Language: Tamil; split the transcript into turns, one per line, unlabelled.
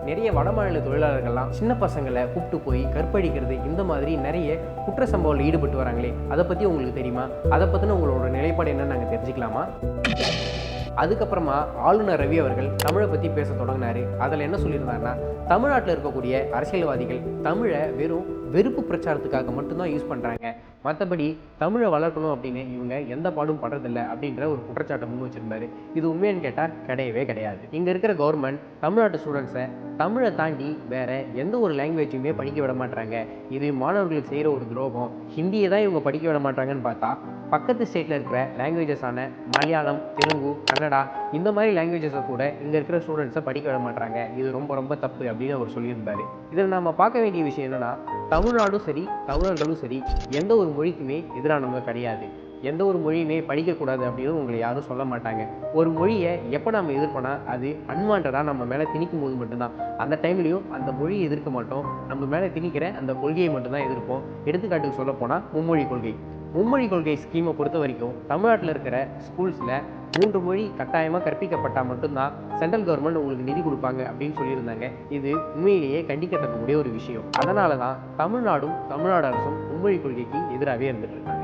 நிறைய வடமாநில தொழிலாளர்கள்லாம் சின்ன பசங்களை கூப்பிட்டு போய் கற்பழிக்கிறது, இந்த மாதிரி நிறைய குற்ற சம்பவத்தில் ஈடுபட்டு வராங்களே, அதை பற்றி உங்களுக்கு தெரியுமா? அதை பற்றின உங்களோட நிலைப்பாடு என்னன்னு நாங்கள் தெரிஞ்சுக்கலாமா? அதுக்கப்புறமா ஆளுநர் ரவி அவர்கள் தமிழை பற்றி பேச தொடங்கினார். அதில் என்ன சொல்லியிருந்தாருன்னா, தமிழ்நாட்டில் இருக்கக்கூடிய அரசியல்வாதிகள் தமிழை வெறும் வெறுப்பு பிரச்சாரத்துக்காக மட்டும்தான் யூஸ் பண்ணுறாங்க, மற்றபடி தமிழை வளர்க்கணும் அப்படின்னு இவங்க எந்த பாடும் படுறதில்லை அப்படின்ற ஒரு குற்றச்சாட்டை முன் வச்சிருந்தாரு. இது உண்மையானு கேட்டால் கிடையவே கிடையாது. இங்கே இருக்கிற கவர்மெண்ட் தமிழ்நாட்டு ஸ்டூடெண்ட்ஸை தமிழை தாண்டி வேற எந்த ஒரு லாங்குவேஜுமே படிக்க விட மாட்டாங்க. இது மாணவர்களுக்கு செய்கிற ஒரு துரோகம். ஹிந்தியை தான் இவங்க படிக்க விட மாட்டாங்கன்னு பார்த்தா, பக்கத்து ஸ்டேட்டில் இருக்கிற லாங்குவேஜஸான மலையாளம், தெலுங்கு, கன்னடா இந்த மாதிரி லாங்குவேஜஸை கூட இங்கே இருக்கிற ஸ்டூடெண்ட்ஸை படிக்க விட மாட்டாங்க. இது ரொம்ப ரொம்ப தப்பு அப்படின்னு அவர் சொல்லியிருந்தார். இதில் நம்ம பார்க்க வேண்டிய விஷயம் என்னென்னா, தமிழ்நாடும் சரி தமிழர்களும் சரி எந்த ஒரு மொழிக்குமே எதிரானவங்க கிடையாது. எந்த ஒரு மொழியுமே படிக்கக்கூடாது அப்படின்னு உங்களை யாரும் சொல்ல மாட்டாங்க. ஒரு மொழியை எப்போ நம்ம எதிர்ப்போனா அது அன்வான்டாக நம்ம மேலே திணிக்கும் போது மட்டும்தான். அந்த டைம்லையும் அந்த மொழியை எதிர்க்க மாட்டோம், நம்ம மேலே திணிக்கிற அந்த கொள்கையை மட்டும்தான் எதிர்ப்போம். எடுத்துக்காட்டுக்கு சொல்ல போனால் மும்மொழி கொள்கை. மும்மொழி கொள்கை ஸ்கீமை பொறுத்த வரைக்கும் தமிழ்நாட்டில் இருக்கிற ஸ்கூல்ஸில் 3 மொழி கட்டாயமாக கற்பிக்கப்பட்டால் மட்டும்தான் சென்ட்ரல் கவர்மெண்ட் உங்களுக்கு நிதி கொடுப்பாங்க அப்படின்னு சொல்லியிருந்தாங்க. இது உண்மையிலேயே கண்டிக்கத்தக்கக்கூடிய ஒரு விஷயம். அதனால தான் தமிழ்நாடு அரசும் மும்மொழி கொள்கைக்கு எதிராகவே இருந்துட்டு இருக்காங்க.